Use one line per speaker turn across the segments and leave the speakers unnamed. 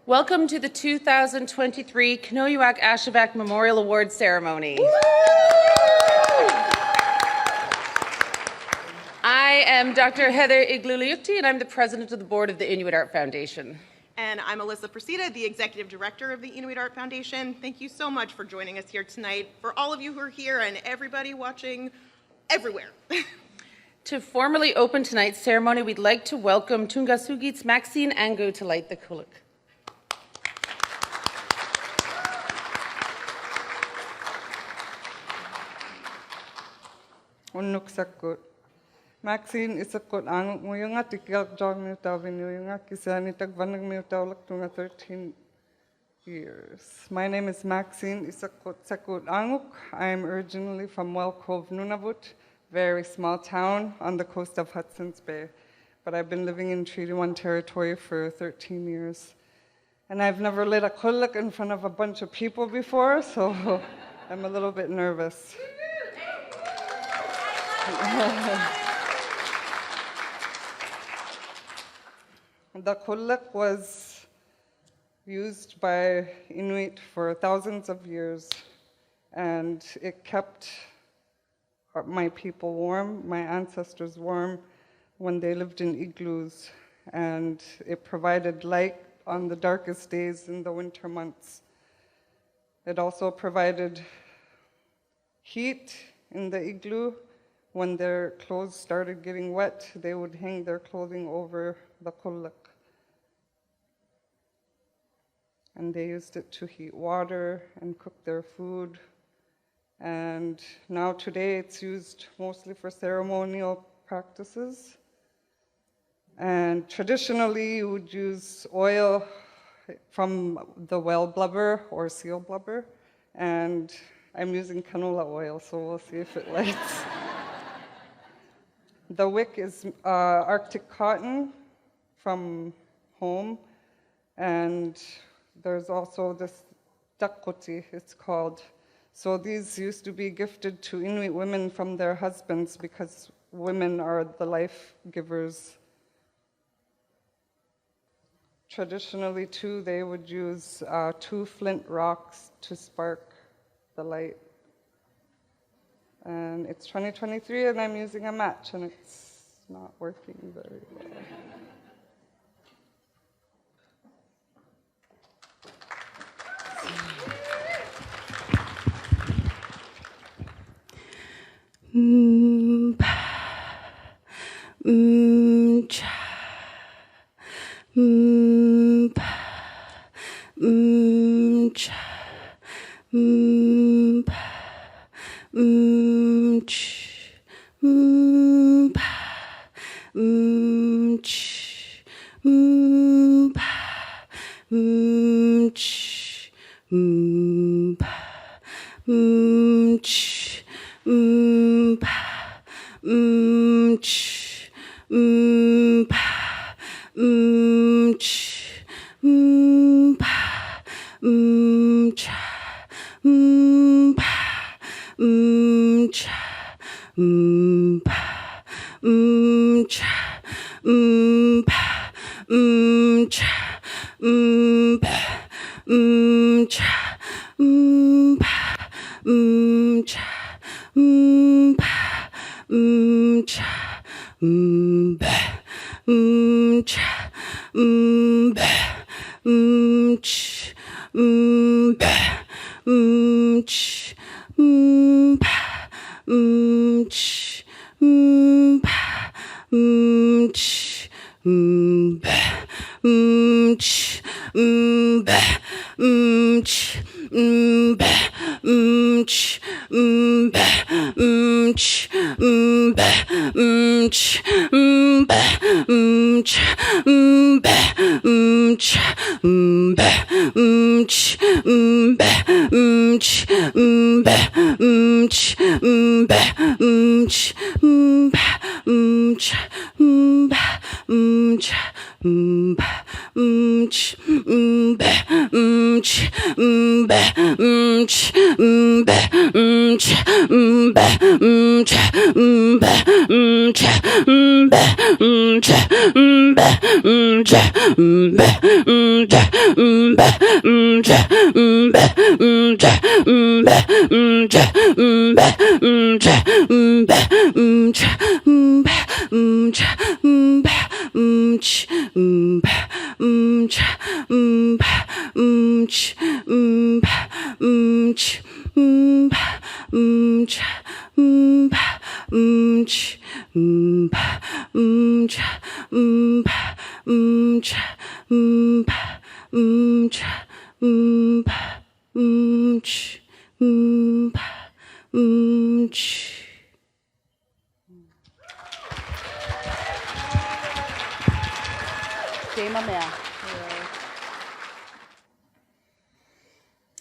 Welcome to the 2023 Kenojuak Ashevak Memorial Awards Ceremony. I am Dr. Heather Igloliorte, and I'm the president of the board of the Inuit Art Foundation.
And I'm Alysa Procida, the executive director of the Inuit Art Foundation. Thank you so much for joining us here tonight. For all of you who are here and everybody watching everywhere.
To formally open tonight's ceremony, we'd like to welcome Tungasugit's Maxine Angoo to light the qulliq.
Unuksakut. Maxine isakut anguk muyunga tikyak jog miutaw vinuyunga kisani tagvanag miutaw laktunga 13 years. My name is Maxine Sakut Anguk. I am originally from Welcove, Nunavut, very small town on the coast of Hudson's Bay. But I've been living in Treaty 1 territory for 13 years. And I've never lit a qulliq in front of a bunch of people before, so I'm a little bit nervous. The qulliq was used by Inuit for thousands of years, and it kept my people warm, my ancestors warm, when they lived in igloos, and it provided light on the darkest days in the winter months. It also provided heat in the igloo. When their clothes started getting wet, they would hang their clothing over the qulliq. And they used it to heat water and cook their food. And now today it's used mostly for ceremonial practices. And traditionally you would use oil from the whale blubber or seal blubber. And I'm using canola oil, so we'll see if it lights. The wick is Arctic cotton from home, and there's also this takkoti, it's called. So these used to be gifted to Inuit women from their husbands because women are the life givers. Traditionally too, they would use 2 flint rocks to spark the light. And it's 2023 and I'm using a match and it's not working very well.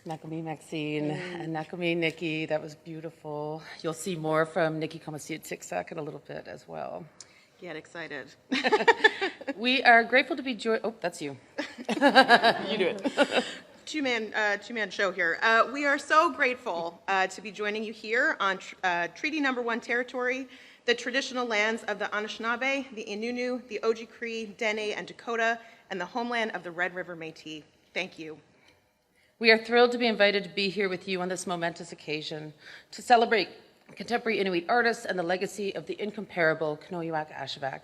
Nakami Maxine and Nakami Nikki, that was beautiful. You'll see more from Nikki Komaksiutiksak in a little bit as well.
Get excited.
We are grateful to be joined. Oh, that's you. You do it.
Two-man show here. We are so grateful to be joining you here on Treaty Number 1 territory, the traditional lands of the Anishinaabe, the Innu, the Oji-Cree, Dene, and Dakota, and the homeland of the Red River Métis. Thank you.
We are thrilled to be invited to be here with you on this momentous occasion to celebrate contemporary Inuit artists and the legacy of the incomparable Kenojuak Ashevak.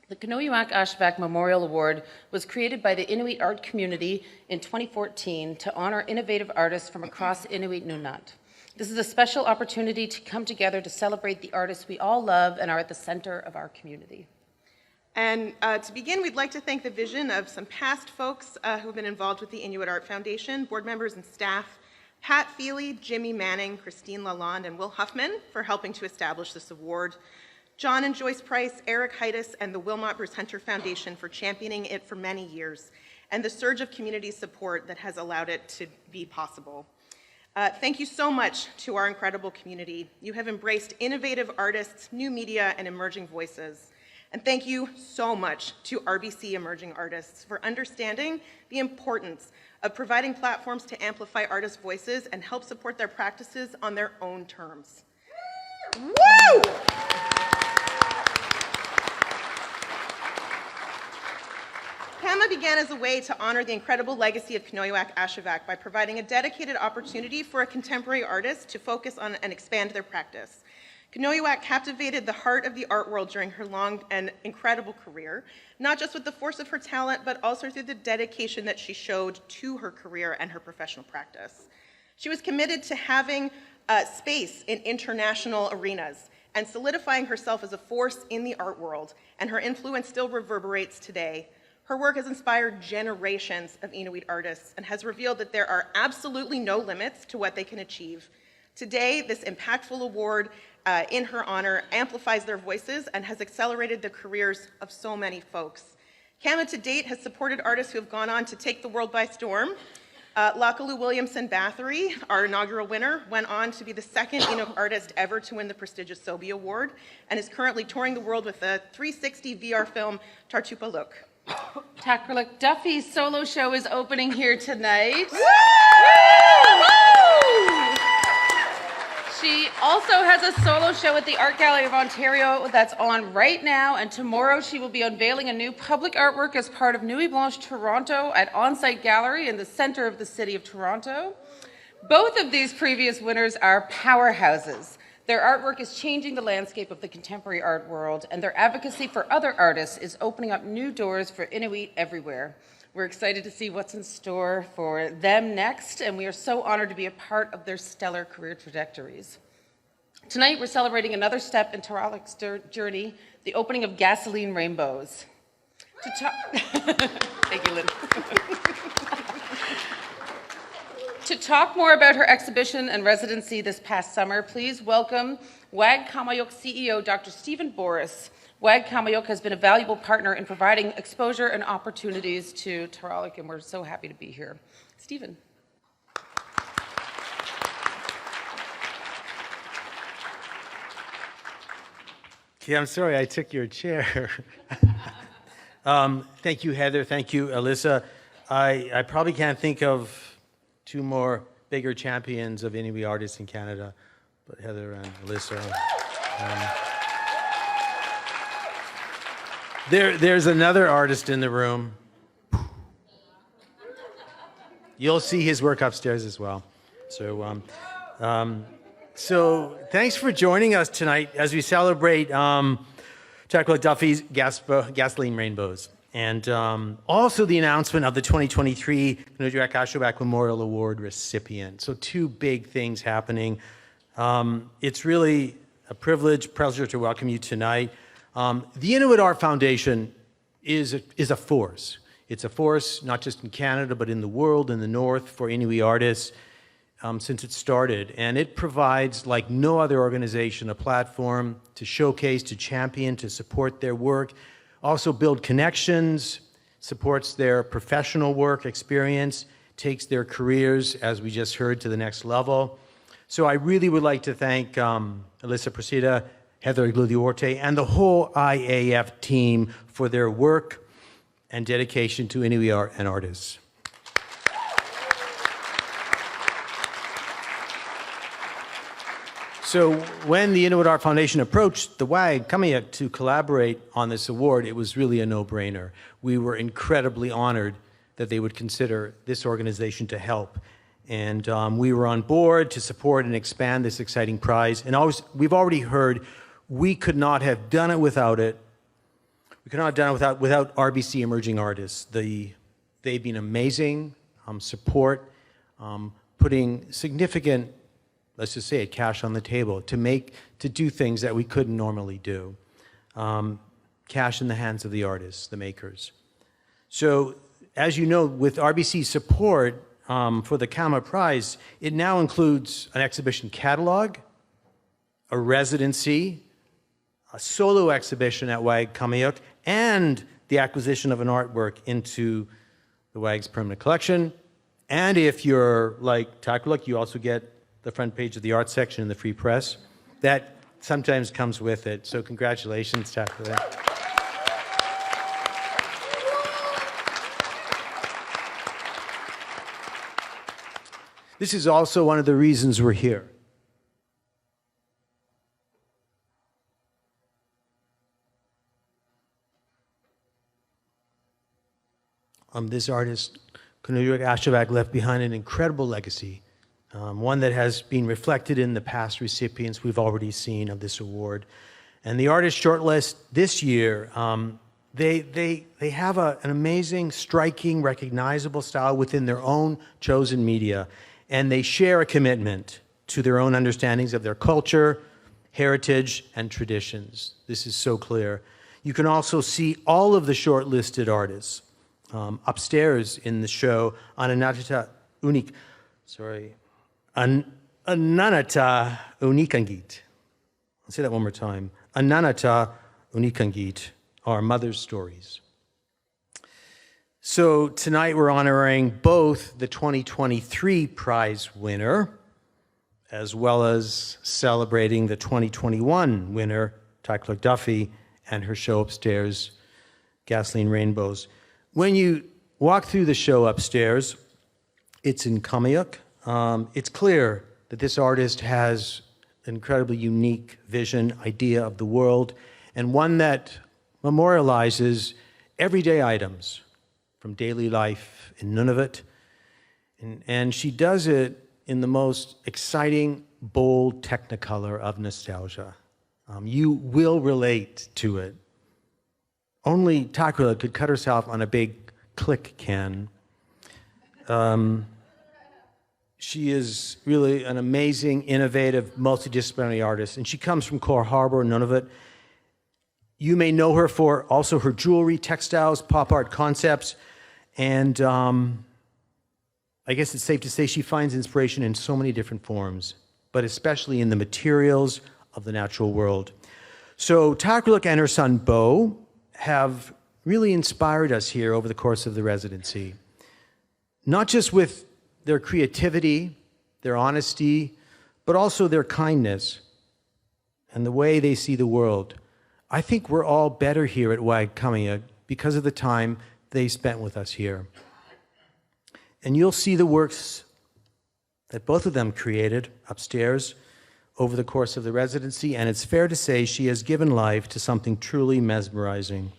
The Kenojuak Ashevak Memorial Award was created by the Inuit art community in 2014 to honor innovative artists from across Inuit Nunat. This is a special opportunity to come together to celebrate the artists we all love and are at the center of our community.
And to begin, we'd like to thank the vision of some past folks who have been involved with the Inuit Art Foundation, board members and staff, Pat Feely, Jimmy Manning, Christine Lalonde, and Will Huffman for helping to establish this award, John and Joyce Price, Eric Heides, and the Wilmot Bruce Hunter Foundation for championing it for many years, and the surge of community support that has allowed it to be possible. Thank you so much to our incredible community. You have embraced innovative artists, new media, and emerging voices. And thank you so much to RBC Emerging Artists for understanding the importance of providing platforms to amplify artists' voices and help support their practices on their own terms. Woo! PAMA began as a way to honor the incredible legacy of Kenojuak Ashevak by providing a dedicated opportunity for a contemporary artist to focus on and expand their practice. Kenojuak captivated the heart of the art world during her long and incredible career, not just with the force of her talent, but also through the dedication that she showed to her career and her professional practice. She was committed to having space in international arenas and solidifying herself as a force in the art world, and her influence still reverberates today. Her work has inspired generations of Inuit artists and has revealed that there are absolutely no limits to what they can achieve. Today, this impactful award in her honor amplifies their voices and has accelerated the careers of so many folks. CAMA to date has supported artists who have gone on to take the world by storm. Lakalu Williamson Bathory, our inaugural winner, went on to be the second Inuk artist ever to win the prestigious Sobi Award and is currently touring the world with the 360 VR film Tarralik.
Tarralik Duffy's solo show is opening here tonight. Woo! She also has a solo show at the Art Gallery of Ontario that's on right now, and tomorrow she will be unveiling a new public artwork as part of Nuit Blanche Toronto at On-Site Gallery in the center of the city of Toronto. Both of these previous winners are powerhouses. Their artwork is changing the landscape of the contemporary art world, and their advocacy for other artists is opening up new doors for Inuit everywhere. We're excited to see what's in store for them next, and we are so honored to be a part of their stellar career trajectories. Tonight, we're celebrating another step in Tarralik's journey, the opening of Gasoline Rainbows. Thank you, Lynn. To talk more about her exhibition and residency this past summer, please welcome WAG-Qaumajuq CEO Dr. Stephen Borys. WAG-Qaumajuq has been a valuable partner in providing exposure and opportunities to Tarralik, and we're so happy to be here. Stephen.
Okay, I'm sorry I took your chair. Thank you, Heather. Thank you, Alyssa. I probably can't think of two more bigger champions of Inuit artists in Canada, but Heather and Alyssa. There's another artist in the room. You'll see his work upstairs as well. So thanks for joining us tonight as we celebrate Tarralik Duffy's Gasoline Rainbows. And also the announcement of the 2023 Kenojuak Ashevak Memorial Award recipient. So two big things happening. It's really a pleasure to welcome you tonight. The Inuit Art Foundation is a force. It's a force not just in Canada, but in the world, in the North, for Inuit artists since it started. And it provides, like no other organization, a platform to showcase, to champion, to support their work, also build connections, supports their professional work experience, takes their careers, as we just heard, to the next level. So I really would like to thank Alysa Procida, Heather Igloliorte, and the whole IAF team for their work and dedication to Inuit art and artists. So when the Inuit Art Foundation approached the WAG-Qaumajuq to collaborate on this award, it was really a no-brainer. We were incredibly honored that they would consider this organization to help. And we were on board to support and expand this exciting prize. And we've already heard we could not have done it without it. We could not have done it without RBC Emerging Artists. They've been amazing support, putting significant, let's just say it, cash on the table to do things that we couldn't normally do. Cash in the hands of the artists, the makers. So, as you know, with RBC's support for the Qaumajuq Prize, it now includes an exhibition catalog, a residency, a solo exhibition at WAG-Qaumajuq, and the acquisition of an artwork into the WAG's permanent collection. And if you're like Tarralik, you also get the front page of the art section in the free press. That sometimes comes with it. So congratulations, Tarralik. This is also one of the reasons we're here. This artist, Kenojuak Ashevak, left behind an incredible legacy, one that has been reflected in the past recipients we've already seen of this award. And the artist shortlist this year, they have an amazing, striking, recognizable style within their own chosen media, and they share a commitment to their own understandings of their culture, heritage, and traditions. This is so clear. You can also see all of the shortlisted artists upstairs in the show on Ananata Unikangit. I'll say that one more time. Ananata Unikangit, our mother's stories. So tonight we're honoring both the 2023 prize winner, as well as celebrating the 2021 winner, Tarralik Duffy, and her show upstairs, Gasoline Rainbows. When you walk through the show upstairs, it's in Qaumajuq. It's clear that this artist has an incredibly unique vision, idea of the world, and one that memorializes everyday items from daily life in Nunavut. And she does it in the most exciting, bold technicolor of nostalgia. You will relate to it. Only Tarralik could cut herself on a big qulliq can. She is really an amazing, innovative, multidisciplinary artist, and she comes from Core Harbor, Nunavut. You may know her for also her jewelry, textiles, pop art concepts, and I guess it's safe to say she finds inspiration in so many different forms, but especially in the materials of the natural world. So Tarralik and her son, Bo, have really inspired us here over the course of the residency. Not just with their creativity, their honesty, but also their kindness and the way they see the world. I think we're all better here at WAG-Qaumajuq because of the time they spent with us here. And you'll see the works that both of them created upstairs over the course of the residency, and it's fair to say she has given life to something truly mesmerizing.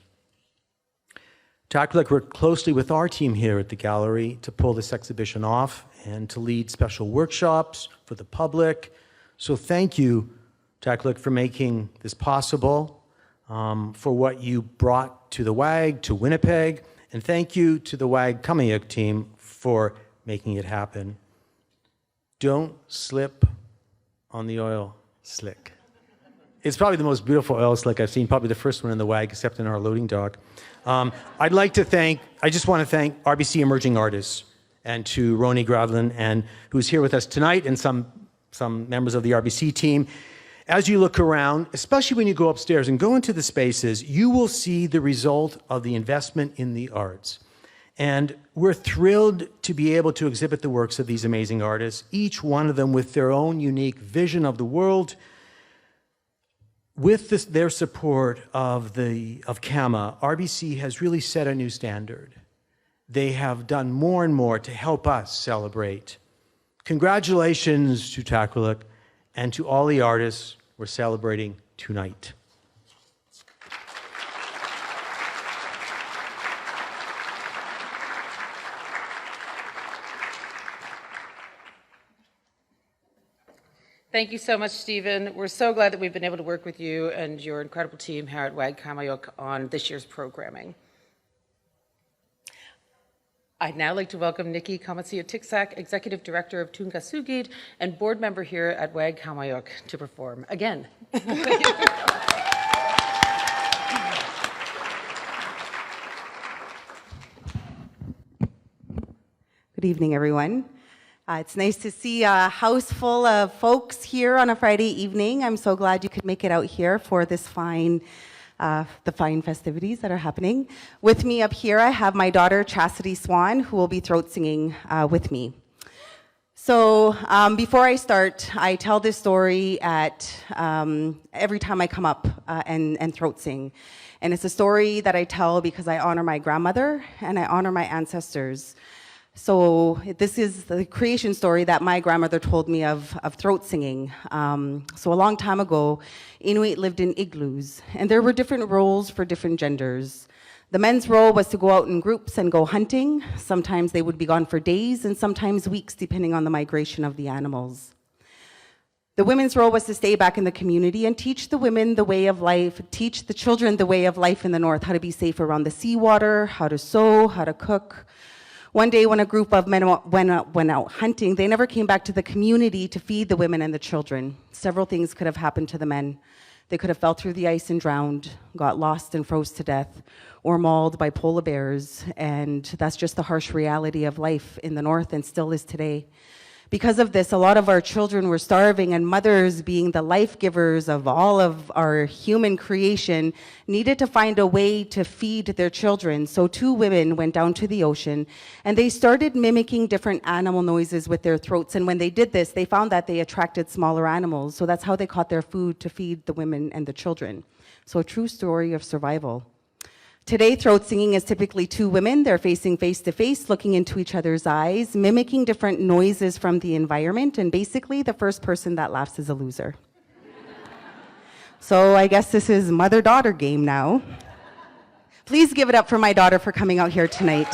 Tarralik worked closely with our team here at the gallery to pull this exhibition off and to lead special workshops for the public. So thank you, Tarralik, for making this possible, for what you brought to the WAG, to Winnipeg, and thank you to the WAG-Qaumajuq team for making it happen. Don't slip on the oil slick. It's probably the most beautiful oil slick I've seen, probably the first one in the WAG, except in our loading dock. I just want to thank RBC Emerging Artists and to Rony Gravelines, who's here with us tonight, and some members of the RBC team. As you look around, especially when you go upstairs and go into the spaces, you will see the result of the investment in the arts. And we're thrilled to be able to exhibit the works of these amazing artists, each one of them with their own unique vision of the world. With their support of CAMA, RBC has really set a new standard. They have done more and more to help us celebrate. Congratulations to Tarralik and to all the artists we're celebrating tonight.
Thank you so much, Stephen. We're so glad that we've been able to work with you and your incredible team here at WAG-Qaumajuq on this year's programming. I'd now like to welcome Nikki Komaksiutiksak, Executive Director of Tungasugid and Board Member here at WAG-Qaumajuq, to perform again.
Good evening, everyone. It's nice to see a house full of folks here on a Friday evening. I'm so glad you could make it out here for this the fine festivities that are happening. With me up here, I have my daughter, Chastity Swan, who will be throat singing with me. So before I start, I tell this story at every time I come up and throat sing. And it's a story that I tell because I honor my grandmother and I honor my ancestors. So this is the creation story that my grandmother told me of throat singing. So a long time ago, Inuit lived in igloos, and there were different roles for different genders. The men's role was to go out in groups and go hunting. Sometimes they would be gone for days and sometimes weeks, depending on the migration of the animals. The women's role was to stay back in the community and teach the women the way of life, teach the children the way of life in the north, how to be safe around the seawater, how to sew, how to cook. One day when a group of men went out hunting, they never came back to the community to feed the women and the children. Several things could have happened to the men. They could have fell through the ice and drowned, got lost and froze to death, or mauled by polar bears. And that's just the harsh reality of life in the north and still is today. Because of this, a lot of our children were starving, and mothers, being the life givers of all of our human creation, needed to find a way to feed their children. So two women went down to the ocean and they started mimicking different animal noises with their throats. And when they did this, they found that they attracted smaller animals. So that's how they caught their food to feed the women and the children. So a true story of survival. Today, throat singing is typically two women. They're facing face to face, looking into each other's eyes, mimicking different noises from the environment, and basically the first person that laughs is a loser. So I guess this is mother-daughter game now. Please give it up for my daughter for coming out here tonight.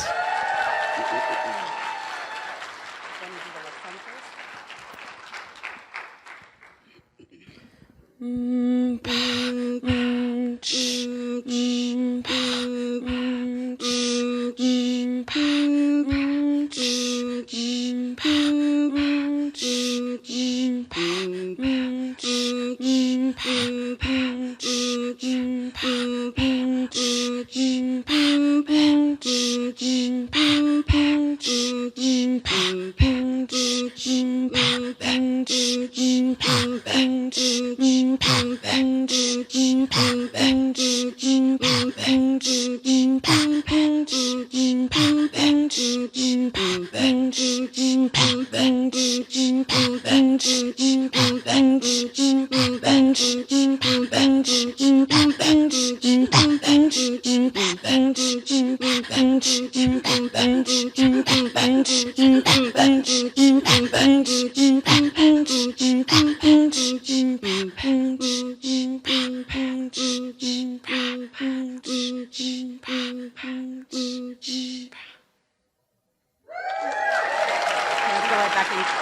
thank you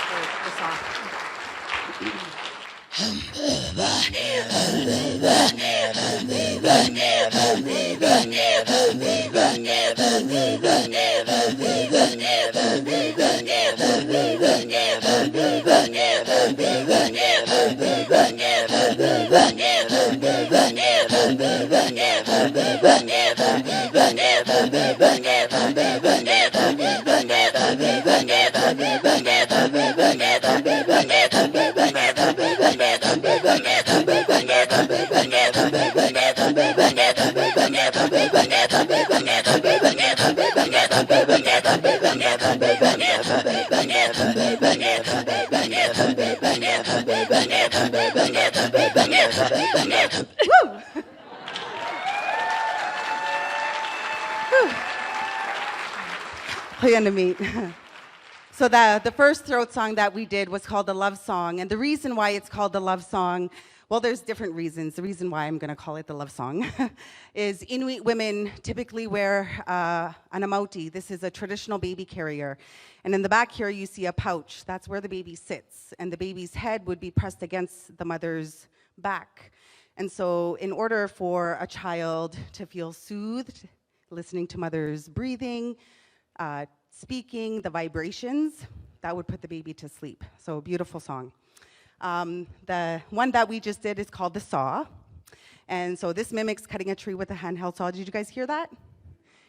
for the song. So the first throat song that we did was called the Love Song, and the reason why it's called the Love Song, well, there's different reasons. The reason why I'm going to call it the Love Song is Inuit women typically wear an amauti. This is a traditional baby carrier, and in the back here you see a pouch. That's where the baby sits, and the baby's head would be pressed against the mother's back. And so in order for a child to feel soothed, listening to mother's breathing, speaking, the vibrations, that would put the baby to sleep. So a beautiful song. The one that we just did is called the saw. And so this mimics cutting a tree with a handheld saw. Did you guys hear that?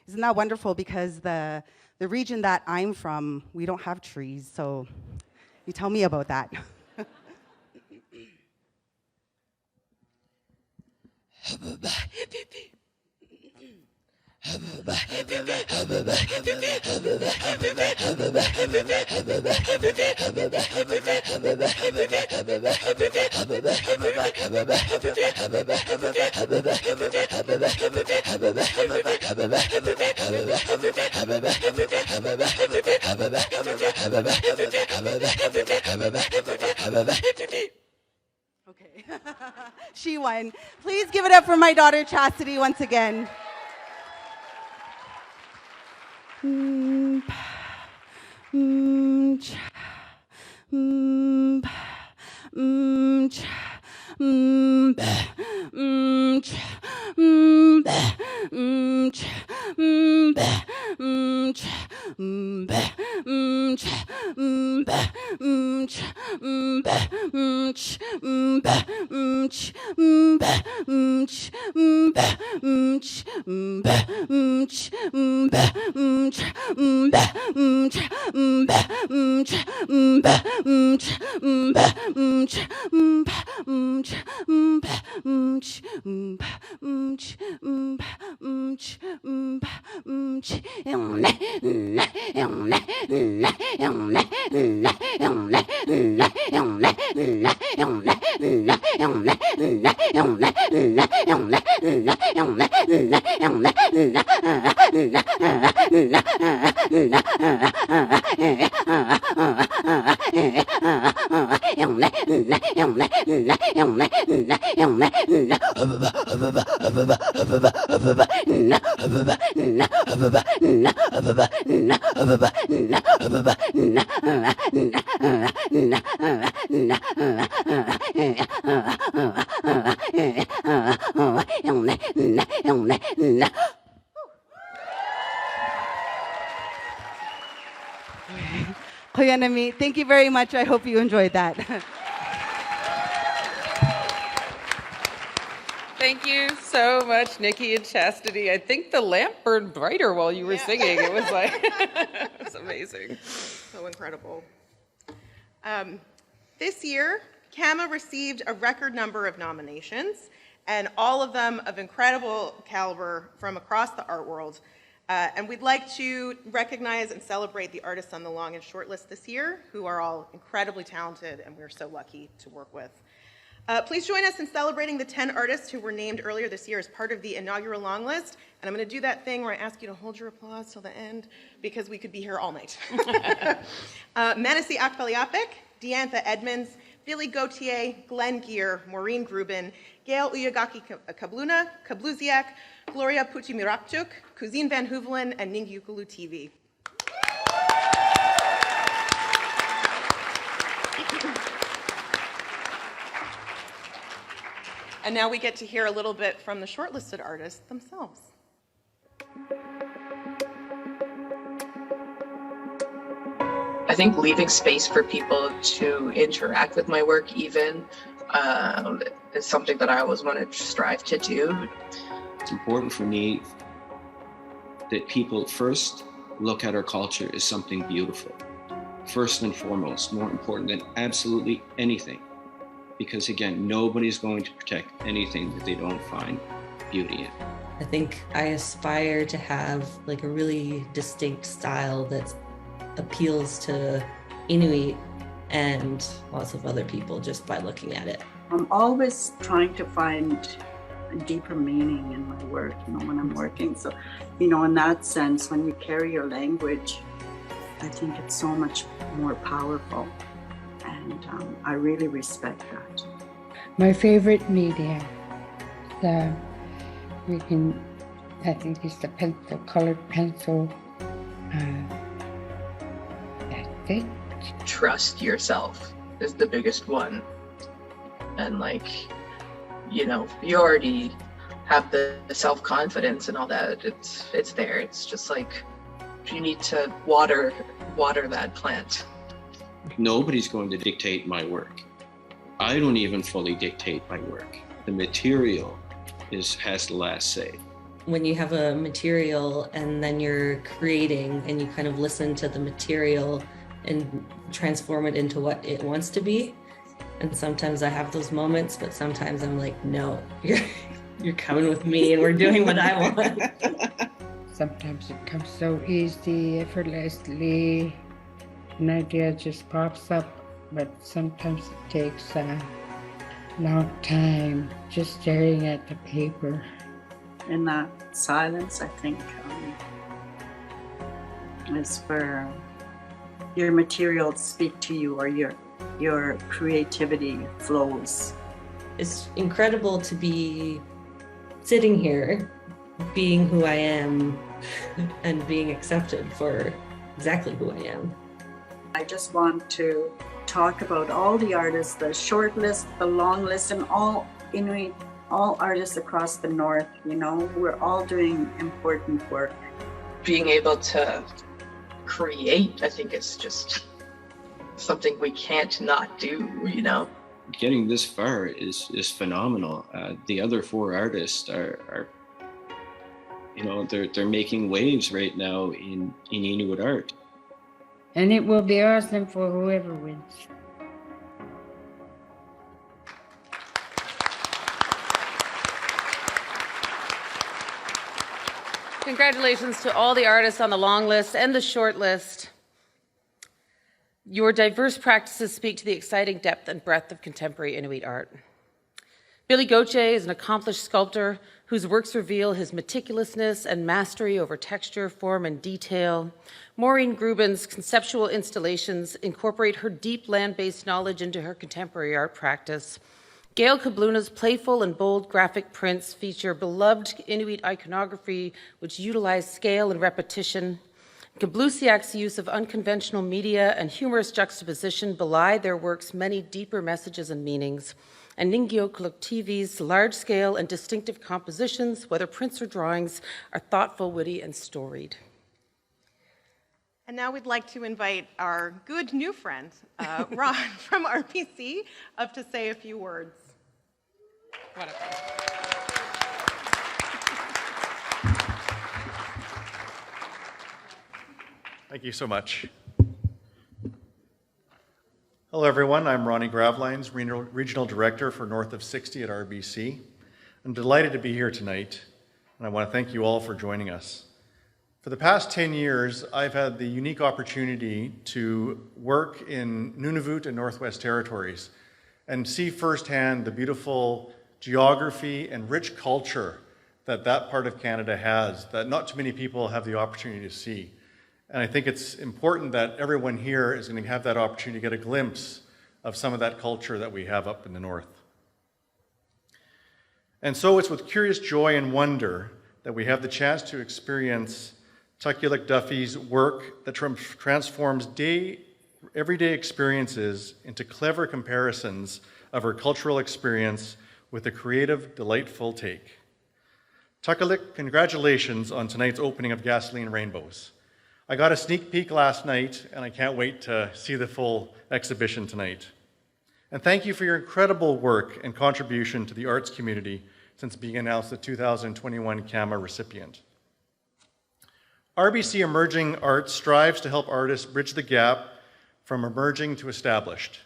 Isn't that wonderful? Because the region that I'm from, we don't have trees. So you tell me about that. Okay. She won. Please give it up for my daughter Chastity once again. Thank you very much. I hope you enjoyed that.
Thank you so much, Nikki and Chastity. I think the lamp burned brighter while you were singing. It was like, it's amazing.
So incredible. This year, CAMA received a record number of nominations, and all of them of incredible caliber from across the art world. And we'd like to recognize and celebrate the artists on the long and short list this year, who are all incredibly talented, and we're so lucky to work with. Please join us in celebrating the 10 artists who were named earlier this year as part of the inaugural long list. And I'm going to do that thing where I ask you to hold your applause till the end, because we could be here all night. Manasi Akpaliapik, Diantha Edmonds, Billy Gauthier, Glenn Gear, Maureen Grubin, Gail Uyagaki Kabluna, Kabluziak, Gloria Puchimirakchuk, Kuzine Van Hoevelen, and Ningiukulu Teevee. And now we get to hear a little bit from the shortlisted artists themselves.
I think leaving space for people to interact with my work even is something that I always want to strive to do.
It's important for me that people first look at our culture as something beautiful. First and foremost, more important than absolutely anything. Because again, nobody's going to protect anything that they don't find beauty in.
I think I aspire to have like a really distinct style that appeals to Inuit and lots of other people just by looking at it.
I'm always trying to find a deeper meaning in my work, when I'm working. So, in that sense, when you carry your language, I think it's so much more powerful. And I really respect that.
My favorite medium, I think it's the pencil, colored pencil. That's it.
Trust yourself is the biggest one. And you already have the self-confidence and all that. It's there. It's just you need to water that plant.
Nobody's going to dictate my work. I don't even fully dictate my work. The material has the last say.
When you have a material and then you're creating and you kind of listen to the material and transform it into what it wants to be. And sometimes I have those moments, but sometimes I'm like, no, you're coming with me and we're doing what I want.
Sometimes it comes so easy, effortlessly. An idea just pops up, but sometimes it takes a long time just staring at the paper.
In that silence, I think, is where your materials speak to you, or your creativity flows.
It's incredible to be sitting here, being who I am, and being accepted for exactly who I am.
I just want to talk about all the artists, the short list, the long list, and all Inuit, all artists across the North. We're all doing important work.
Being able to create, I think it's just something we can't not do,
Getting this far is phenomenal. The other four artists are they're making waves right now in Inuit art.
And it will be awesome for whoever wins.
Congratulations to all the artists on the long list and the short list. Your diverse practices speak to the exciting depth and breadth of contemporary Inuit art. Billy Gauthier is an accomplished sculptor whose works reveal his meticulousness and mastery over texture, form, and detail. Maureen Grubin's conceptual installations incorporate her deep land-based knowledge into her contemporary art practice. Gail Kabluna's playful and bold graphic prints feature beloved Inuit iconography, which utilize scale and repetition. Kablusiak's use of unconventional media and humorous juxtaposition belie their work's many deeper messages and meanings. And Ningiukulu Teevee's large-scale and distinctive compositions, whether prints or drawings, are thoughtful, witty, and storied.
And now we'd like to invite our good new friend, Ron from RPC, up to say a few words.
Wonderful.
Thank you so much. Hello, everyone. I'm Rony Gravelines, Regional Director for North of 60 at RBC. I'm delighted to be here tonight, and I want to thank you all for joining us. For the past 10 years, I've had the unique opportunity to work in Nunavut and Northwest Territories and see firsthand the beautiful geography and rich culture that part of Canada has that not too many people have the opportunity to see. And I think it's important that everyone here is going to have that opportunity to get a glimpse of some of that culture that we have up in the north. And so it's with curious joy and wonder that we have the chance to experience Tarralik Duffy's work that transforms day everyday experiences into clever comparisons of her cultural experience with a creative, delightful take. qulliq, congratulations on tonight's opening of Gasoline Rainbows. I got a sneak peek last night, and I can't wait to see the full exhibition tonight. And thank you for your incredible work and contribution to the arts community since being announced the 2021 CAMA recipient. RBC Emerging Arts strives to help artists bridge the gap from emerging to established.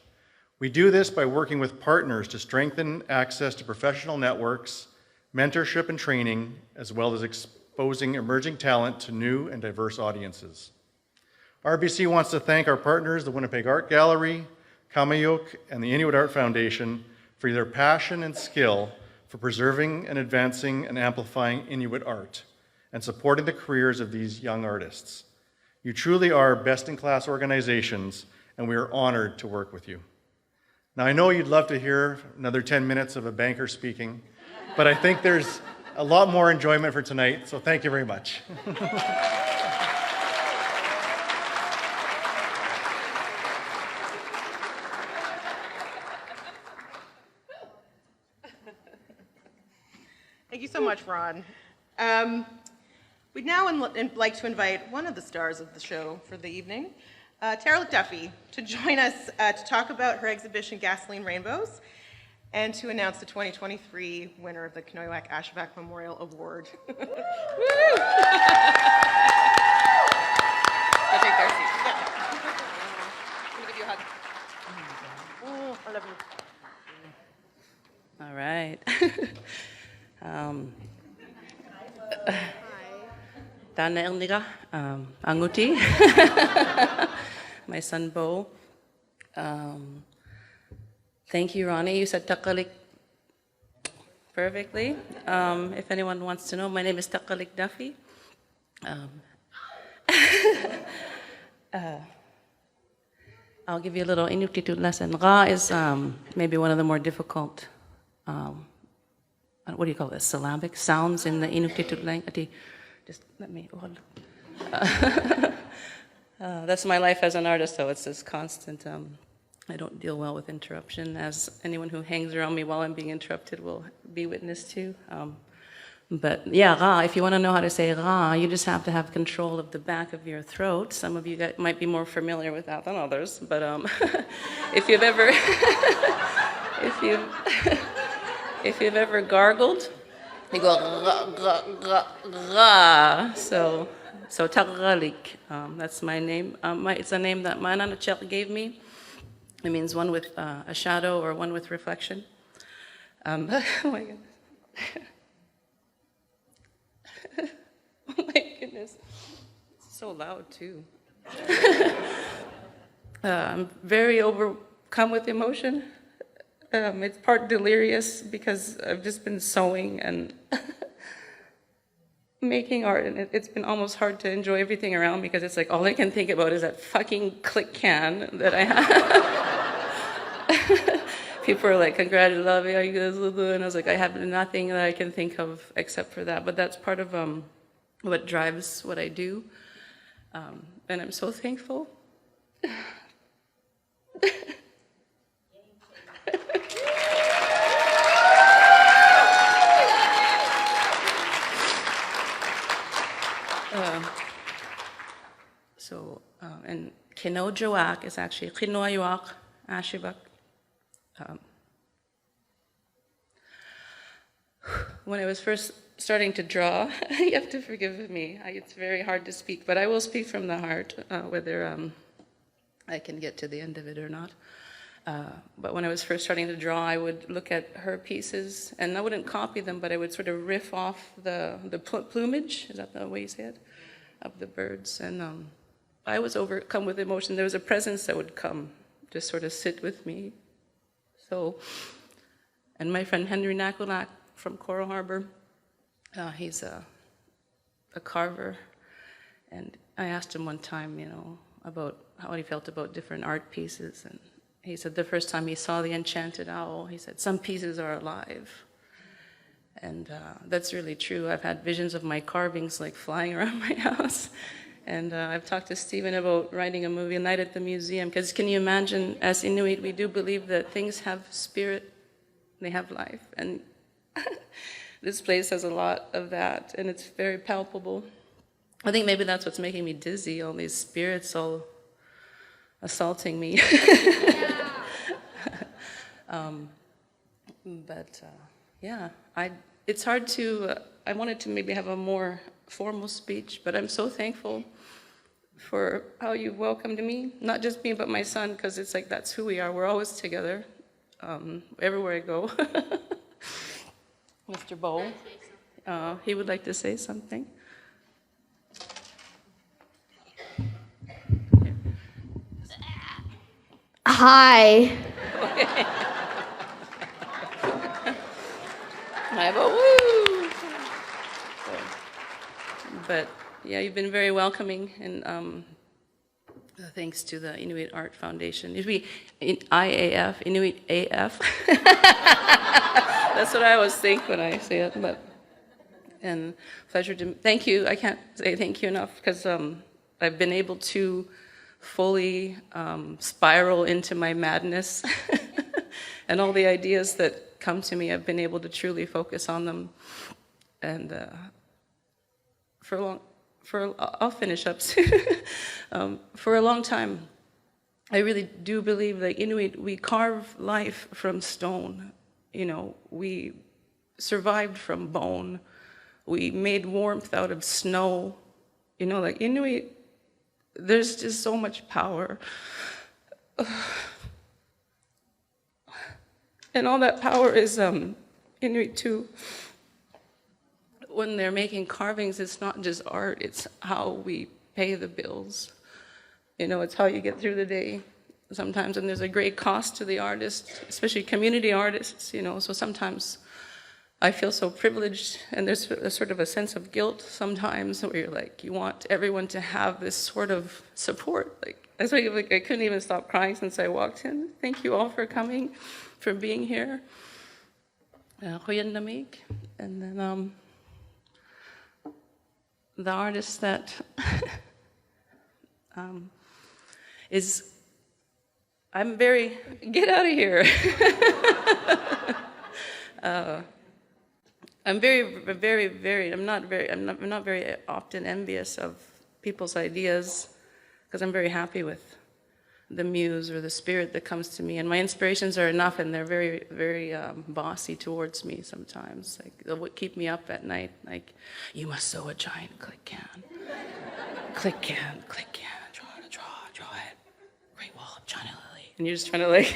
We do this by working with partners to strengthen access to professional networks, mentorship and training, as well as exposing emerging talent to new and diverse audiences. RBC wants to thank our partners, the Winnipeg Art Gallery, WAQ-Qaumajuq, and the Inuit Art Foundation for their passion and skill for preserving and advancing and amplifying Inuit art and supporting the careers of these young artists. You truly are best-in-class organizations, and we are honored to work with you. Now, I know you'd love to hear another 10 minutes of a banker speaking, but I think there's a lot more enjoyment for tonight, so thank you very much.
Thank you so much, Ron. We'd now like to invite one of the stars of the show for the evening, Tarralik Duffy, to join us to talk about her exhibition Gasoline Rainbows and to announce the 2023 winner of the Kenojuak Ashevak Memorial Award. Woo! Go take their seat. Yeah. I'm gonna give you a hug. Oh, I love you.
All right. Tana Elniga, Anguti, my son Bo. Thank you, Ronnie. You said qulliq perfectly. If anyone wants to know, my name is Tarralik Duffy. I'll give you a little Inuktitut lesson. Ra is maybe one of the more difficult, what do you call it, syllabic sounds in the Inuktitut language. Just let me hold. That's my life as an artist, though. It's this constant, I don't deal well with interruption, as anyone who hangs around me while I'm being interrupted will be witness to. But yeah, ra, if you want to know how to say ra, you just have to have control of the back of your throat. Some of you guys might be more familiar with that than others, but if you've ever, if you've ever gargled, you go ra, ra, ra, ra. So Tarralik, that's my name. It's a name that my nanachel gave me. It means one with a shadow or one with reflection. Oh my goodness. Oh my goodness. It's so loud too. I'm very overcome with emotion. It's part delirious because I've just been sewing and making art, and it's been almost hard to enjoy everything around because it's like all I can think about is that fucking click can that I have. People are like, congratulations, and I was like, I have nothing that I can think of except for that. But that's part of what drives what I do, and I'm so thankful. And Kenojuak is actually Kenojuak Ashevak. When I was first starting to draw, you have to forgive me. It's very hard to speak, but I will speak from the heart, whether I can get to the end of it or not. But when I was first starting to draw, I would look at her pieces, and I wouldn't copy them, but I would sort of riff off the plumage, is that the way you say it, of the birds. And I was overcome with emotion. There was a presence that would come, just sort of sit with me. So, and my friend Henry Nakulak from Coral Harbor, he's a carver, and I asked him one time, about how he felt about different art pieces, and he said the first time he saw the enchanted owl, he said, some pieces are alive. And that's really true. I've had visions of my carvings like flying around my house, And I've talked to Stephen about writing a movie, A Night at the Museum, because can you imagine, as Inuit, we do believe that things have spirit, they have life, and this place has a lot of that, and it's very palpable. I think maybe that's what's making me dizzy, all these spirits all assaulting me. Yeah, it's hard to, I wanted to maybe have a more formal speech, but I'm so thankful for how you welcomed me, not just me, but my son, because it's like, that's who we are. We're always together, everywhere I go. Mr. Bowl, he would like to say something.
Hi.
I have a woo. But yeah, you've been very welcoming, and thanks to the Inuit Art Foundation. It should be IAF, Inuit AF. That's what I always think when I say it. But and pleasure to thank you. I can't say thank you enough, because I've been able to fully spiral into my madness, and all the ideas that come to me, I've been able to truly focus on them. And I'll finish up soon. For a long time, I really do believe that Inuit, we carve life from stone. You know, we survived from bone. We made warmth out of snow. You know, like Inuit, there's just so much power. And all that power is Inuit too. When they're making carvings, it's not just art, it's how we pay the bills. You know, it's how you get through the day. Sometimes, and there's a great cost to the artist, especially community artists, you know, so sometimes I feel so privileged, and there's a sort of a sense of guilt sometimes where you're like, you want everyone to have this sort of support. Like, that's why like, I couldn't even stop crying since I walked in. Thank you all for coming, for being here. And then the artist that is, get out of here. I'm not very often envious of people's ideas, because I'm very happy with the muse or the spirit that comes to me, and my inspirations are enough, and they're very, very bossy towards me sometimes. Like, they'll keep me up at night, like, you must sew a giant click can. Click can, draw it. Great wall of China Lily. And you're just trying to like,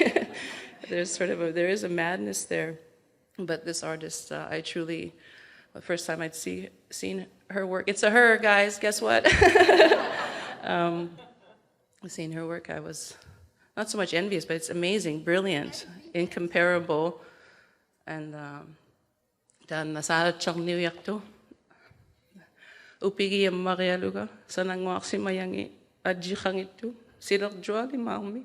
there is a madness there. But this artist, I truly, the first time I'd seen her work, it's a her, guys, guess what? Seeing her work, I was not so much envious, but it's amazing, brilliant, incomparable. And dan nasara Changniuyak to. Upigi yung marialuga, sanang waksi mayangi, adjikangit sirak juali maumi.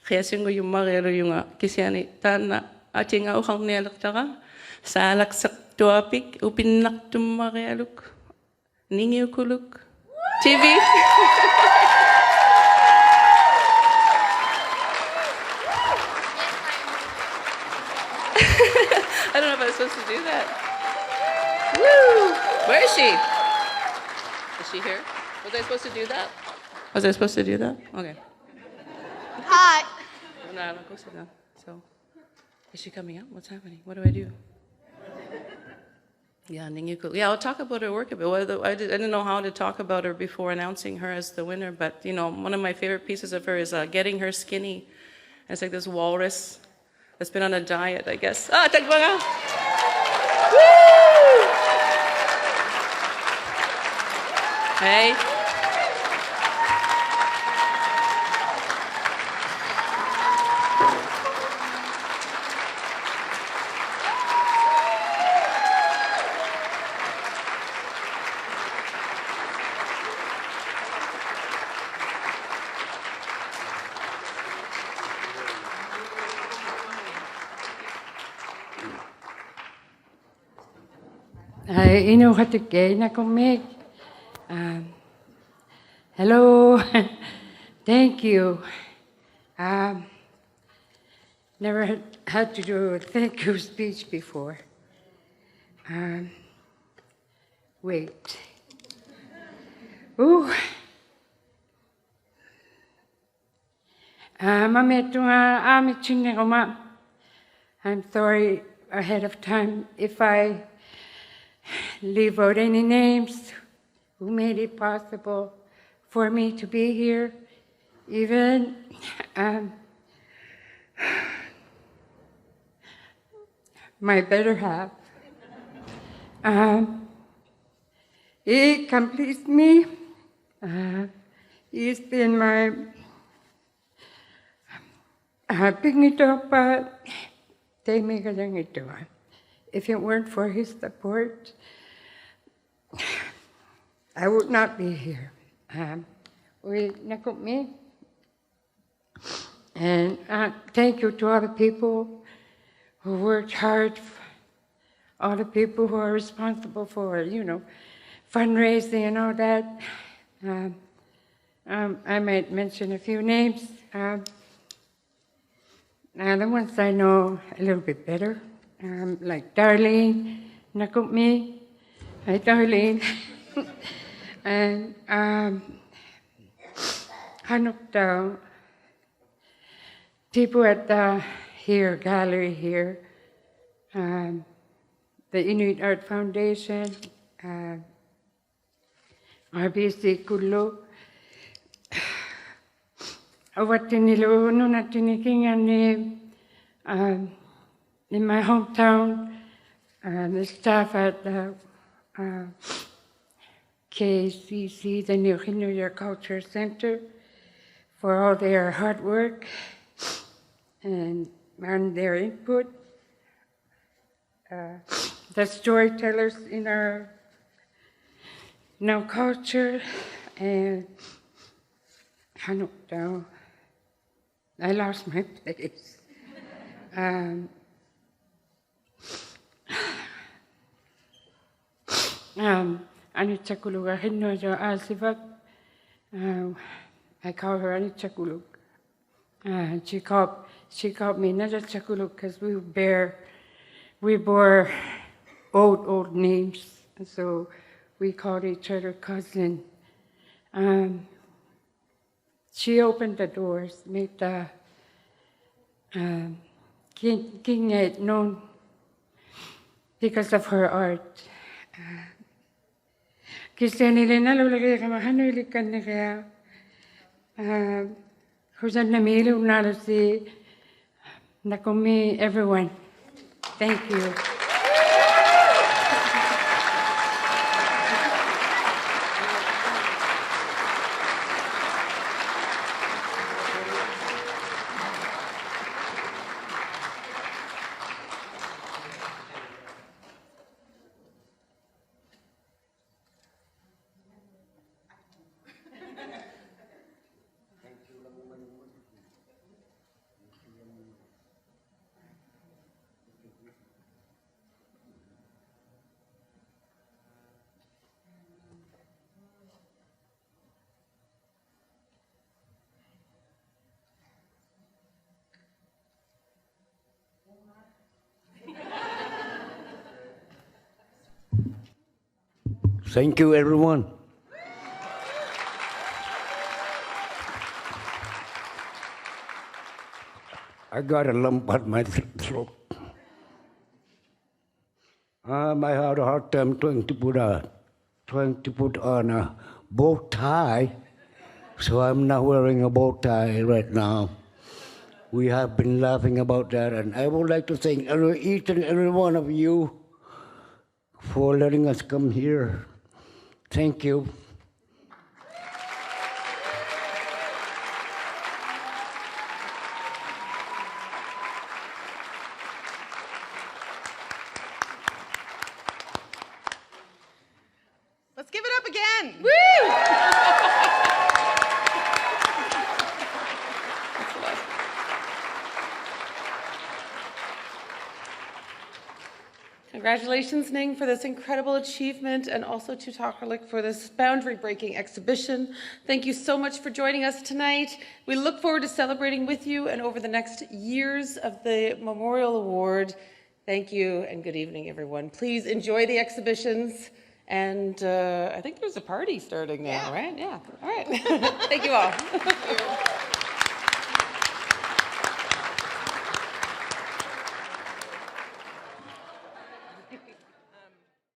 Kaya singo yung marialo yung kisyani, tana ating ukang niyalaktaka, salak sak tuapik, upinak tum marialuk, Ningiukulu Teevee. I don't know if I'm supposed to do that. Woo! Where is she? Is she here? Was I supposed to do that? Was I supposed to do that? Okay.
Hi.
No, go sit down. So, is she coming up? What's happening? What do I do? Yeah, Ningiukulu. Yeah, I'll talk about her work a bit. Well, I didn't know how to talk about her before announcing her as the winner, but you know, one of my favorite pieces of her is Getting Her Skinny. And it's like this walrus that's been on a diet, I guess. Ah, tagbaga! Woo! Hey.
Ino hatikay na kumik. Hello. Thank you. Never had to do a thank you speech before. Wait. Ooh. I'm sorry ahead of time if I leave out any names who made it possible for me to be here, even my better half. He completes me. He's been my picking it up, they make a young ito. If it weren't for his support, I would not be here. We nakut me. And thank you to all the people who worked hard, all the people who are responsible for, fundraising and all that. I might mention a few names. The ones I know a little bit better, like Darlene, nakut me. Hi, Darlene. And Hanuk people at the gallery here, the Inuit Art Foundation, RBC qulliq, what tiniluno na tinikingan ni in my hometown, the staff at the KCC, the New Kenojuak Culture Center, for all their hard work and their input. The storytellers in our now culture, and I lost my place. Kenojuak Ashevak. I call her Kenojuak. She called me Kenojuak because we bore old names, so we called each other cousin. She opened the doors, made the Kinngait known because of her art. Kasi nila nalulagay ka mahanulikan na kaya husan na milo nalo si nakumi everyone. Thank you.
Thank you, everyone. I got a lump at my throat. I had a hard time trying to put on a bow tie, so I'm not wearing a bow tie right now. We have been laughing about that, and I would like to thank each and every one of you for letting us come here. Thank you.
Let's give it up again.
Woo! Congratulations, Ning, for this incredible achievement, and also to Tarralik for this boundary-breaking exhibition. Thank you so much for joining us tonight. We look forward to celebrating with you and over the next years of the Memorial Award. Thank you, and good evening, everyone. Please enjoy the exhibitions, and I think there's a party starting now, right? Yeah, all right. Thank you all. Thank you.